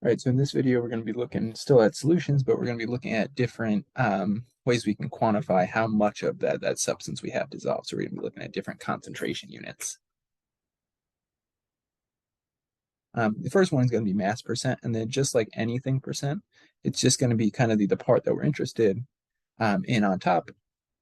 All right, so in this video, we're going to be looking still at solutions, but we're going to be looking at different ways we can quantify how much of that substance we have dissolved. So we're going to be looking at different concentration units. The first one is going to be mass percent, and then just like anything percent, it's just going to be kind of the part that we're interested in on top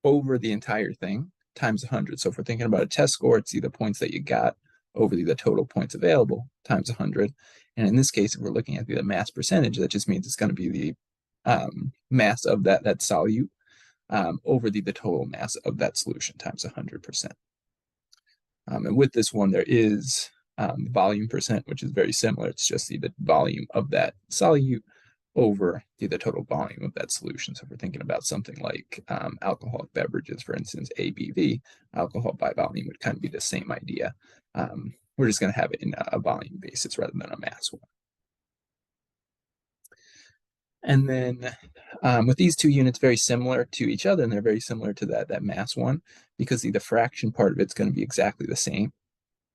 over the entire thing times 100. So if we're thinking about a test score, it's the points that you got over the total points available times 100. And in this case, if we're looking at the mass percentage, that just means it's going to be the mass of that solute over the total mass of that solution times 100%. And with this one, there is volume percent, which is very similar. It's just the volume of that solute over the total volume of that solution. So if we're thinking about something like alcoholic beverages, for instance, ABV, alcohol by volume would kind of be the same idea. We're just going to have it in a volume basis rather than a mass one. And then with these two units very similar to each other, and they're very similar to that mass one, because the fraction part of it's going to be exactly the same.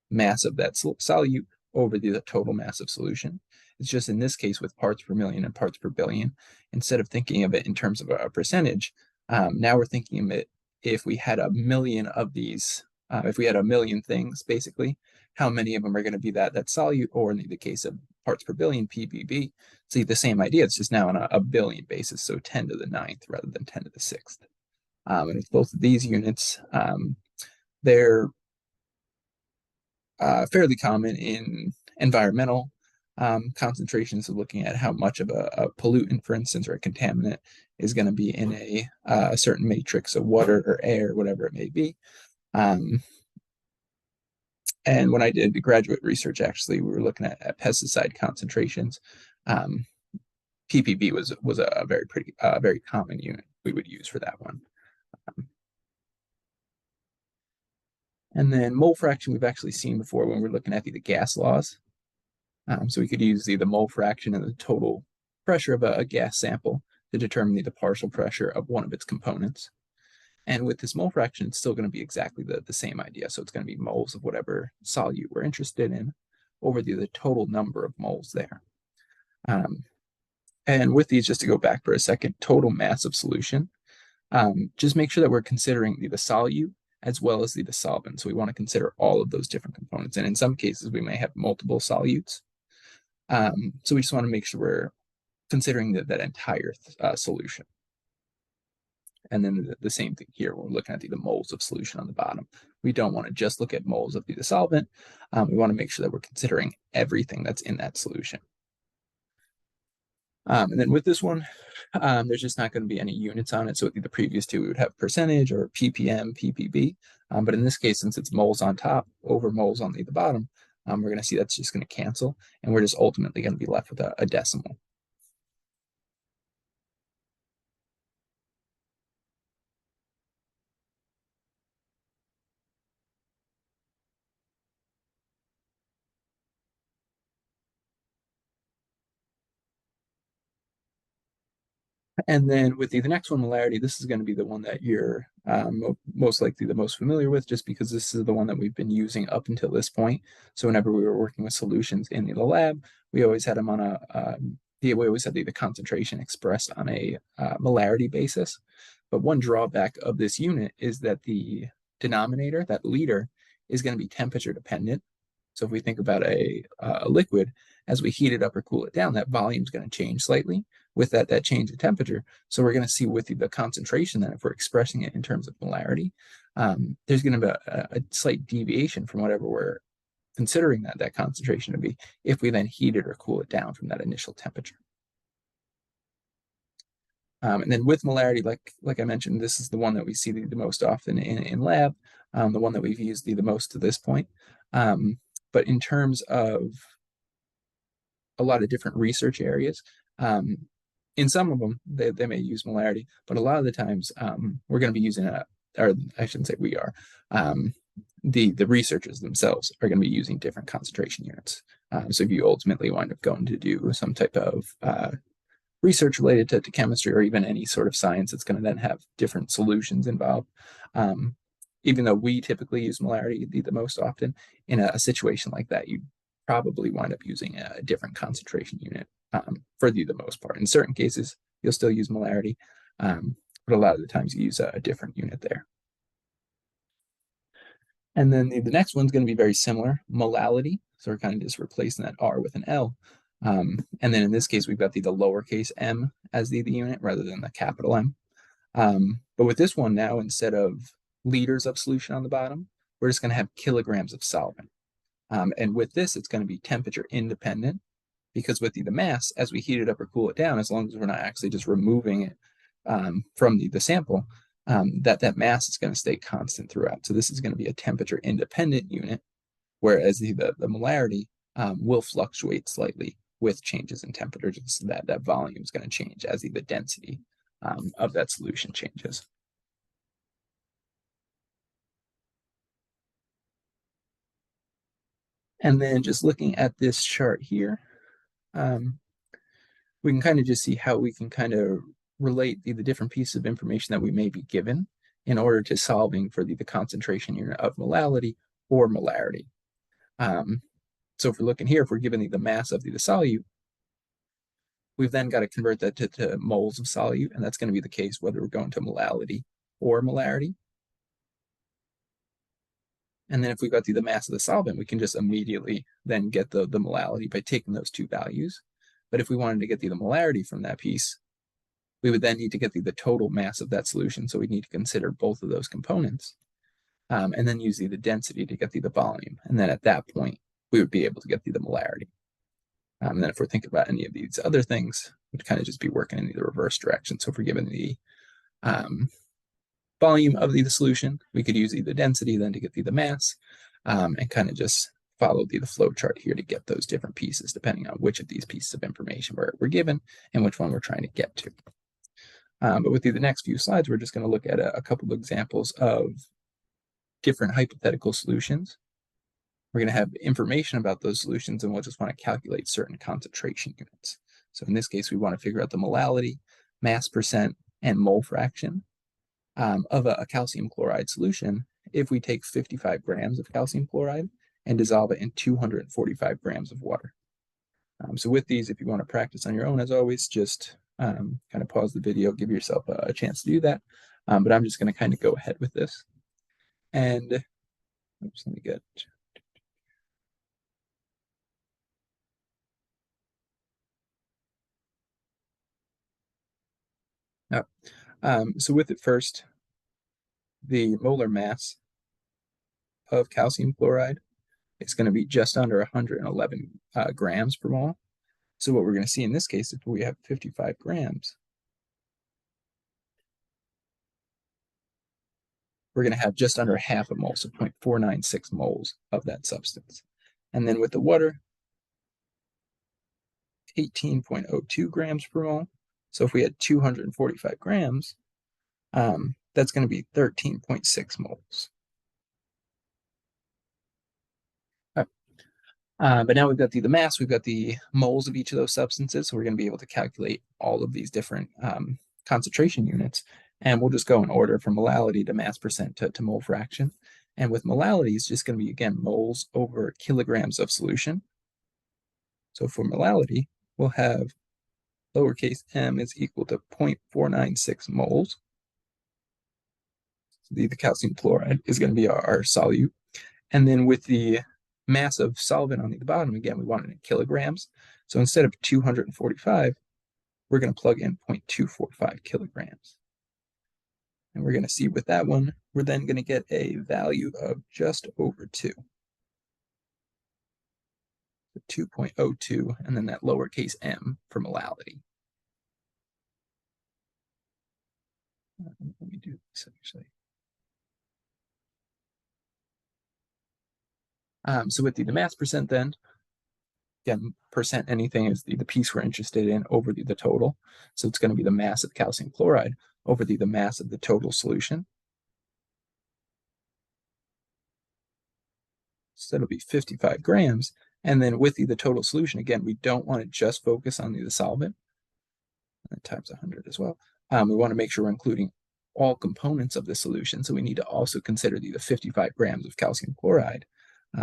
Mass of that solute over the total mass of solution. It's just in this case with parts per million and parts per billion, instead of thinking of it in terms of a percentage, now we're thinking of it if we had a million of these, if we had a million things, basically, how many of them are going to be that solute, or in the case of parts per billion, ppb. See, the same idea, it's just now on a billion basis, so 10 to the 9th rather than 10 to the 6th. And with both of these units, they're fairly common in environmental concentrations, of looking at how much of a pollutant, for instance, or a contaminant is going to be in a certain matrix of water or air, whatever it may be. And when I did graduate research, actually, we were looking at pesticide concentrations. ppb was a very common unit we would use for that one. And then mole fraction we've actually seen before when we're looking at the gas laws. So we could use the mole fraction and the total pressure of a gas sample to determine the partial pressure of one of its components. And with this mole fraction, it's still going to be exactly the same idea. So it's going to be moles of whatever solute we're interested in over the total number of moles there. And with these, just to go back for a second, total mass of solution, just make sure that we're considering the solute as well as the solvent. So we want to consider all of those different components. And in some cases, we may have multiple solutes. So we just want to make sure we're considering that entire solution. And then the same thing here, we're looking at the moles of solution on the bottom. We don't want to just look at moles of the solvent. We want to make sure that we're considering everything that's in that solution. And then with this one, there's just not going to be any units on it. So with the previous two, we would have percentage or ppm, ppb. But in this case, since it's moles on top over moles on the bottom, we're going to see that's just going to cancel. And we're just ultimately going to be left with a decimal. And then with the next one, molarity, this is going to be the one that you're most likely the most familiar with, just because this is the one that we've been using up until this point. So whenever we were working with solutions in the lab, we always had them on we always had the concentration expressed on a molarity basis. But one drawback of this unit is that the denominator, that liter, is going to be temperature dependent. So if we think about a liquid, as we heat it up or cool it down, that volume is going to change slightly with that change in temperature. So we're going to see with the concentration that if we're expressing it in terms of molarity, there's going to be a slight deviation from whatever we're considering that concentration to be if we then heat it or cool it down from that initial temperature. And then with molarity, like I mentioned, this is the one that we see the most often in lab, the one that we've used the most to this point. But in terms of a lot of different research areas, in some of them, they may use molarity, but a lot of the times we're going to be using or I shouldn't say we are, the researchers themselves are going to be using different concentration units. So if you ultimately wind up going to do some type of research related to chemistry, or even any sort of science that's going to then have different solutions involved, even though we typically use molarity the most often, in a situation like that, you probably wind up using a different concentration unit for the most part. In certain cases, you'll still use molarity, but a lot of the times you use a different unit there. And then the next one's going to be very similar, molality. So we're kind of just replacing that R with an L. And then in this case, we've got the lowercase m as the unit rather than the capital M. But with this one now, instead of liters of solution on the bottom, we're just going to have kilograms of solvent. And with this, it's going to be temperature independent because with the mass, as we heat it up or cool it down, as long as we're not actually just removing it from the sample, that mass is going to stay constant throughout. So this is going to be a temperature independent unit, whereas the molarity will fluctuate slightly with changes in temperature, so that volume is going to change as the density of that solution changes. And then just looking at this chart here, we can kind of just see how we can kind of relate the different pieces of information that we may be given in order to solving for the concentration unit of molality or molarity. So if we're looking here, if we're given the mass of the solute, we've then got to convert that to moles of solute, and that's going to be the case whether we're going to molality or molarity. And then if we've got the mass of the solvent, we can just immediately then get the molality by taking those two values. But if we wanted to get the molarity from that piece, we would then need to get the total mass of that solution. So we need to consider both of those components and then use the density to get the volume. And then at that point, we would be able to get the molarity. And then if we're thinking about any of these other things, we'd kind of just be working in the reverse direction. So if we're given the volume of the solution, we could use the density then to get the mass and kind of just follow the flow chart here to get those different pieces, depending on which of these pieces of information we're given and which one we're trying to get to. But with the next few slides, we're just going to look at a couple of examples of different hypothetical solutions. We're going to have information about those solutions, and we'll just want to calculate certain concentration units. So in this case, we want to figure out the molality, mass percent, and mole fraction of a calcium chloride solution if we take 55 grams of calcium chloride and dissolve it in 245 grams of water. So with these, if you want to practice on your own, as always, just kind of pause the video, give yourself a chance to do that. But I'm just going to kind of go ahead with this. And oops, let me get... so with it first, the molar mass of calcium chloride is going to be just under 111 grams per mole. So what we're going to see in this case, if we have 55 grams, we're going to have just under half a mole, so 0.496 moles of that substance. And then with the water, 18.02 grams per mole. So if we had 245 grams, that's going to be 13.6 moles. But now we've got the mass, we've got the moles of each of those substances, so we're going to be able to calculate all of these different concentration units. And we'll just go in order from molality to mass percent to mole fraction. And with molality, it's just going to be, again, moles over kilograms of solution. So for molality, we'll have lowercase m is equal to 0.496 moles. So the calcium chloride is going to be our solute. And then with the mass of solvent on the bottom, again, we want it in kilograms. So instead of 245, we're going to plug in 0.245 kilograms. And we're going to see with that one, we're then going to get a value of just over 2. So 2.02, and then that lowercase m for molality. Let me do this actually. So with the mass percent then, again, percent anything is the piece we're interested in over the total. So it's going to be the mass of calcium chloride over the mass of the total solution. So that'll be 55 grams. And then with the total solution, again, we don't want to just focus on the solvent. And times 100 as well. We want to make sure we're including all components of the solution. So we need to also consider the 55 grams of calcium chloride.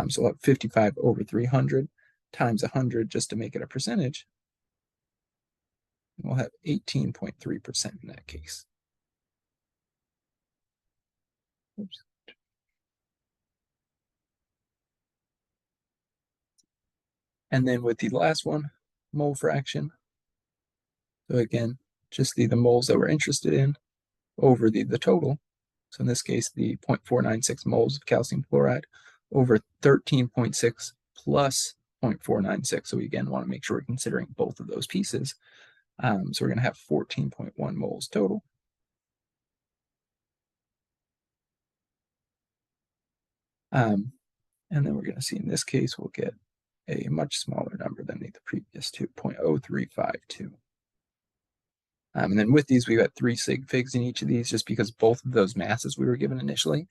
So we'll have 55 over 300. times 100 just to make it a percentage. And we'll have 18.3% in that case. Oops. And then with the last one, mole fraction. So again, just the moles that we're interested in over the total. So in this case, the 0.496 moles of calcium chloride over 13.6 plus 0.496. So we again want to make sure we're considering both of those pieces. So we're going to have 14.1 moles total. And then we're going to see in this case, we'll get a much smaller number than the previous two, 0.0352. And then with these, we got 3 sig figs in each of these, just because both of those masses we were given initially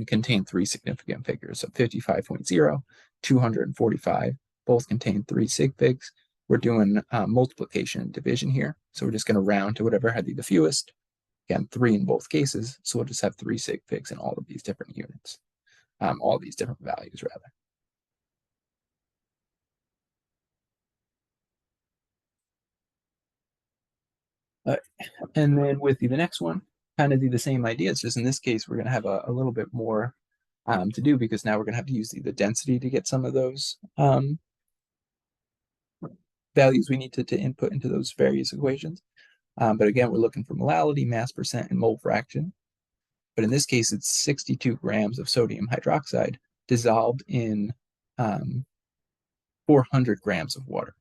contain 3 significant figures. So 55.0, 245, both contain 3 sig figs. We're doing multiplication and division here. So we're just going to round to whatever had the fewest. Again, 3 in both cases. So we'll just have 3 sig figs in all of these different units, all these different values, rather. And then with the next one, kind of the same idea. It's just in this case, we're going to have a little bit more to do, because now we're going to have to use the density to get some of those values we need to input into those various equations. But again, we're looking for molality, mass percent, and mole fraction. But in this case, it's 62 grams of sodium hydroxide dissolved in 400 grams of water.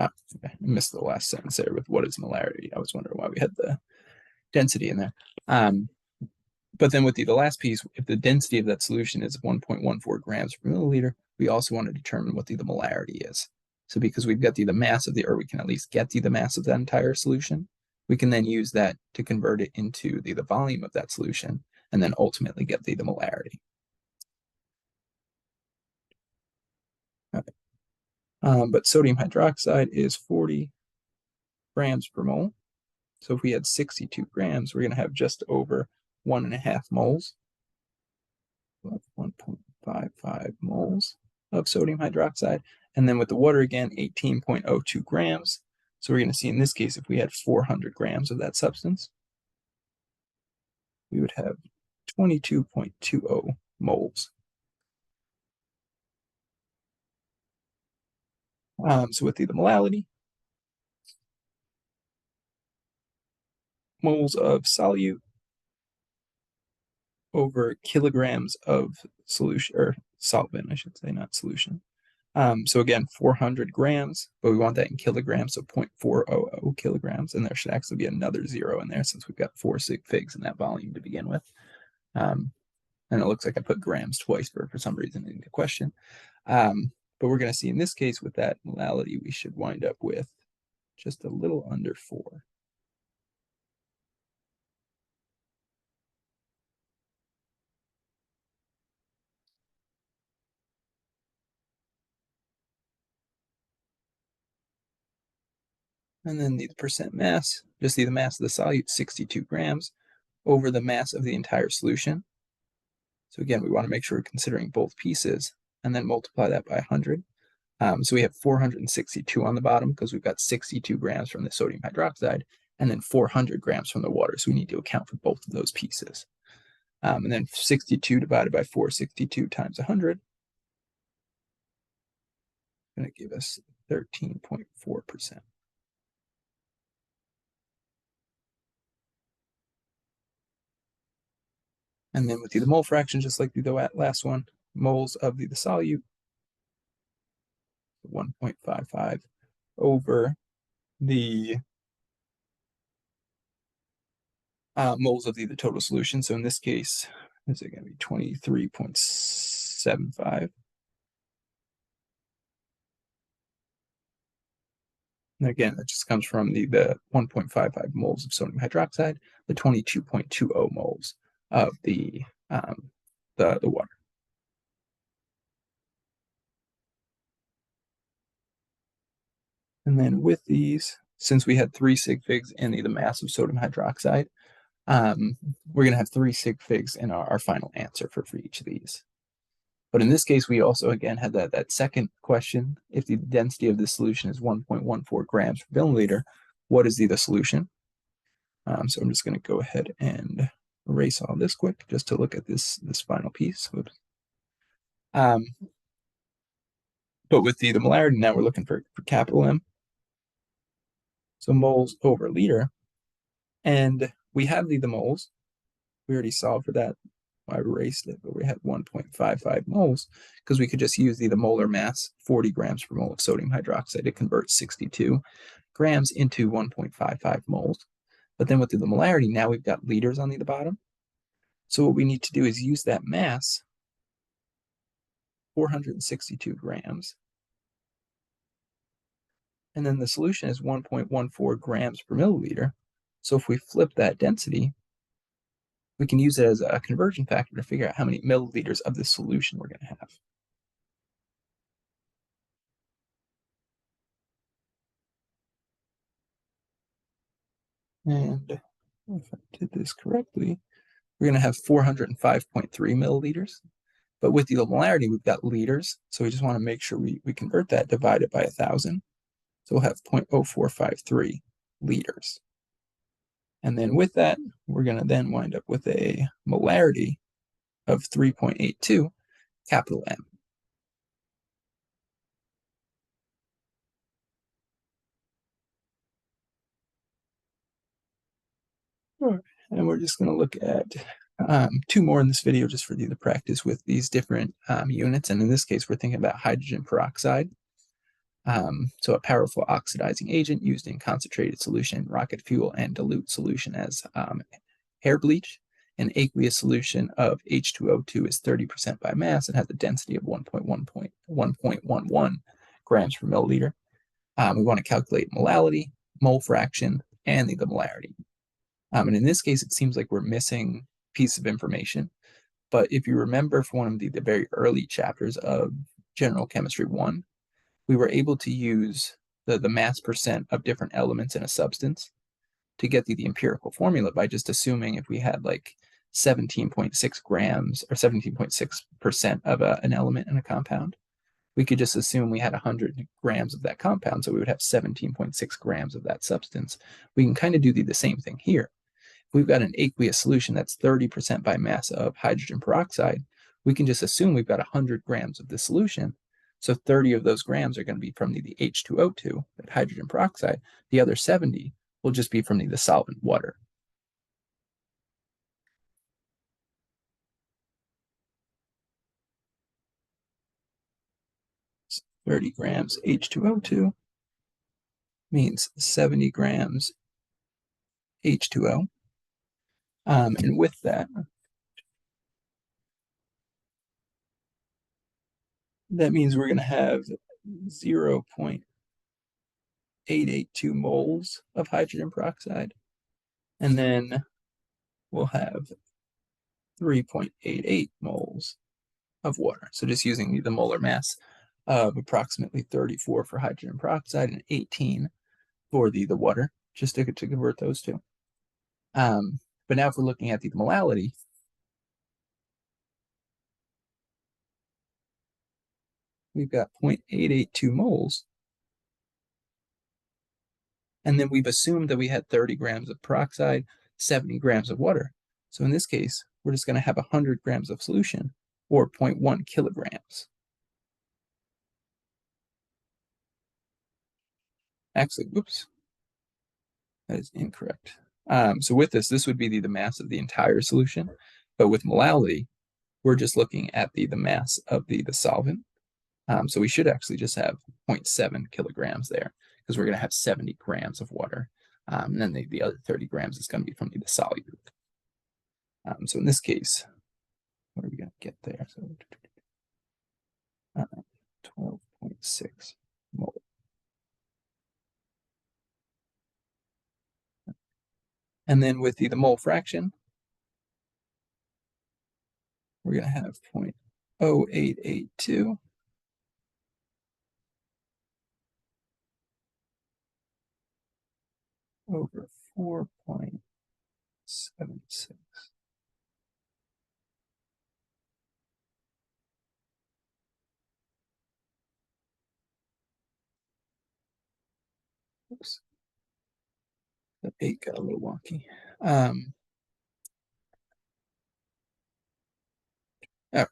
I missed the last sentence there with what is molarity. I was wondering why we had the density in there. But then with the last piece, if the density of that solution is 1.14 grams per milliliter, we also want to determine what the molarity is. So because we've got the mass of or we can at least get the mass of that entire solution, we can then use that to convert it into the volume of that solution, and then ultimately get the molarity. Okay. But sodium hydroxide is 40 grams per mole. So if we had 62 grams, we're going to have just over 1.5 moles. 1.55 moles of sodium hydroxide. And then with the water again, 18.02 grams. So we're going to see in this case, if we had 400 grams of that substance, we would have 22.20 moles. So with the molality, moles of solute over kilograms of solution, or solvent, I should say, not solution. So again, 400 grams, but we want that in kilograms, so 0.400 kilograms, and there should actually be another 0 in there since we've got 4 sig figs in that volume to begin with. And it looks like I put grams twice for some reason in the question. But we're going to see in this case with that molality, we should wind up with just a little under 4. And then the percent mass, just see the mass of the solute, 62 grams, over the mass of the entire solution. So again, we want to make sure we're considering both pieces, and then multiply that by 100. So we have 462 on the bottom because we've got 62 grams from the sodium hydroxide and then 400 grams from the water. So we need to account for both of those pieces. And then 62 divided by 462 times 100 is going to give us 13.4%. And then with the mole fraction, just like the last one, moles of the solute, 1.55 over the moles of the total solution. So in this case, is it going to be 23.75? And again, that just comes from the 1.55 moles of sodium hydroxide, the 22.20 moles of the water. And then with these, since we had 3 sig figs in the mass of sodium hydroxide, we're going to have 3 sig figs in our final answer for each of these. But in this case, we also, again, had that second question. If the density of the solution is 1.14 grams per milliliter, what is the solution? So I'm just going to go ahead and erase all this quick just to look at this final piece. Oops. But with the molarity, now we're looking for capital M. So moles over liter. And we have the moles. We already solved for that. I erased it, but we had 1.55 moles because we could just use the molar mass, 40 grams per mole of sodium hydroxide, to convert 62 grams into 1.55 moles. But then with the molarity, now we've got liters on the bottom. So what we need to do is use that mass, 462 grams. And then the solution is 1.14 grams per milliliter. So if we flip that density, we can use it as a conversion factor to figure out how many milliliters of the solution we're going to have. And if I did this correctly, we're going to have 405.3 milliliters. But with the molarity, we've got liters. So we just want to make sure we convert that, divide it by 1,000. So we'll have 0.0453 liters. And then with that, we're going to then wind up with a molarity of 3.82 capital M. And we're just going to look at 2 more in this video just for you to practice with these different units. And in this case, we're thinking about hydrogen peroxide. So a powerful oxidizing agent used in concentrated solution, rocket fuel, and dilute solution as hair bleach. An aqueous solution of H2O2 is 30% by mass and has a density of 1.11 grams per milliliter. We want to calculate molality, mole fraction, and the molarity. And in this case, it seems like we're missing a piece of information. But if you remember from one of the very early chapters of General Chemistry 1, we were able to use the mass percent of different elements in a substance to get the empirical formula by just assuming if we had like 17.6 grams or 17.6% of an element in a compound, we could just assume we had 100 grams of that compound, so we would have 17.6 grams of that substance. We can kind of do the same thing here. If we've got an aqueous solution that's 30% by mass of hydrogen peroxide, we can just assume we've got 100 grams of the solution. So 30 of those grams are going to be from the H2O2, that hydrogen peroxide. The other 70 will just be from the solvent water. So 30 grams H2O2 means 70 grams H2O. And with that, that means we're going to have 0.882 moles of hydrogen peroxide. And then we'll have 3.88 moles of water. So just using the molar mass of approximately 34 for hydrogen peroxide and 18 for the water, just to convert those two. But now if we're looking at the molality, we've got 0.882 moles. And then we've assumed that we had 30 grams of peroxide, 70 grams of water. So in this case, we're just going to have 100 grams of solution, or 0.1 kilograms. Actually, whoops, that is incorrect. So with this would be the mass of the entire solution. But with molality, we're just looking at the mass of the solvent. So we should actually just have 0.7 kilograms there because we're going to have 70 grams of water. And then the other 30 grams is going to be from the solute. So in this case, what are we going to get there? So 12.6 mole. And then with the mole fraction, we're going to have 0.0882. over 4.76. Oops, the 8 got a little wonky. Oh,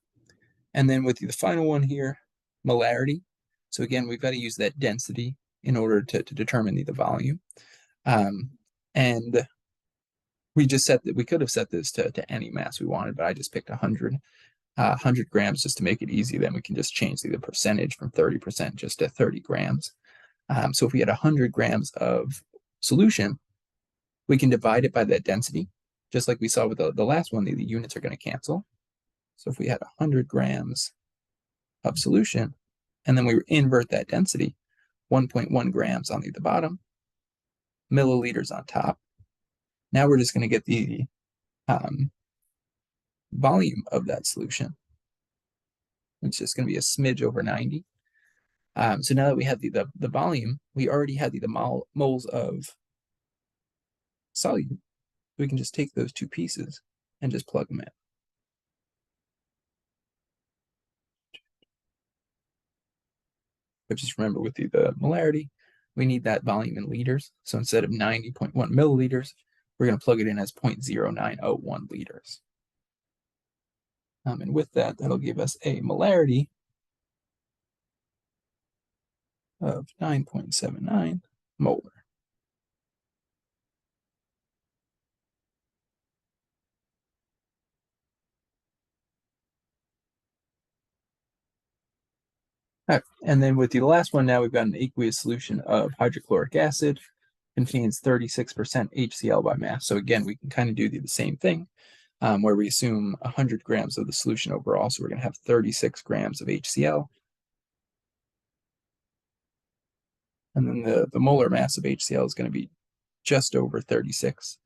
and then with the final one here, molarity. So again, we've got to use that density in order to determine the volume. And we just set that we could have set this to any mass we wanted, but I just picked 100 grams just to make it easy. Then we can just change the percentage from 30% just to 30 grams. So if we had 100 grams of solution, we can divide it by that density, just like we saw with the last one. The units are going to cancel. So if we had 100 grams of solution, and then we invert that density, 1.1 grams on the bottom, milliliters on top. Now we're just going to get the volume of that solution. It's just going to be a smidge over 90. So now that we have the volume, we already had the moles of solute. We can just take those two pieces and just plug them in. But just remember with the molarity, we need that volume in liters. So instead of 90.1 milliliters, we're going to plug it in as 0.0901 liters. And with that, that'll give us a molarity of 9.79 molar. Right. And then with the last one, now we've got an aqueous solution of hydrochloric acid, contains 36% HCl by mass. So again, we can kind of do the same thing where we assume 100 grams of the solution overall. So we're going to have 36 grams of HCl. And then the molar mass of HCl is going to be just over 36,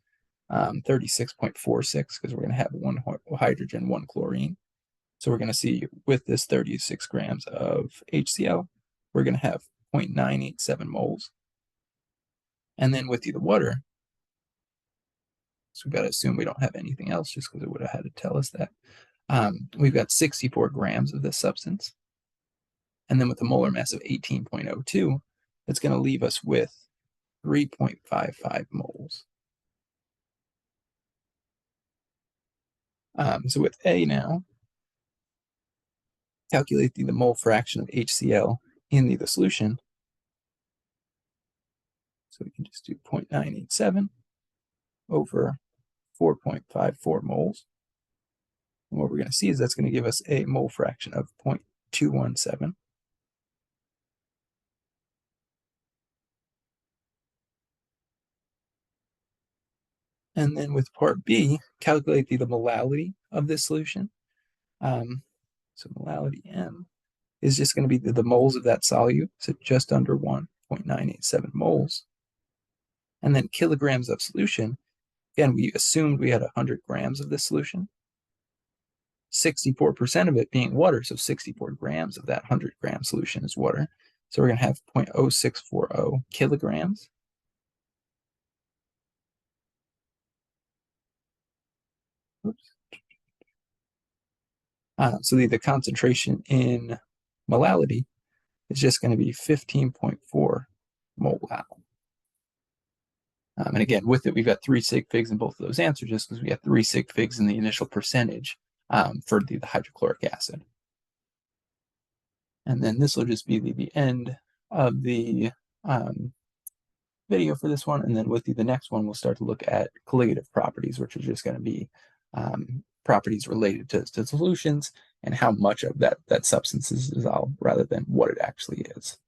36.46, because we're going to have one hydrogen, one chlorine. So we're going to see with this 36 grams of HCl, we're going to have 0.987 moles. And then with the water, so we've got to assume we don't have anything else just because it would have had to tell us that. We've got 64 grams of this substance. And then with the molar mass of 18.02, that's going to leave us with 3.55 moles. So with A now, calculate the mole fraction of HCl in the solution. So we can just do 0.987 over 4.54 moles. And what we're going to see is that's going to give us a mole fraction of 0.217. And then with part B, calculate the molality of this solution. So molality M is just going to be the moles of that solute, so just under 1.987 moles. And then kilograms of solution, again, we assumed we had 100 grams of this solution, 64% of it being water, so 64 grams of that 100-gram solution is water. So we're going to have 0.0640 kilograms. Oops. So the concentration in molality is just going to be 15.4 molal. And again, with it, we've got 3 sig figs in both of those answers just because we got 3 sig figs in the initial percentage for the hydrochloric acid. And then this will just be the end of the video for this one. And then with the next one, we'll start to look at colligative properties, which are just going to be properties related to solutions and how much of that substance is dissolved rather than what it actually is.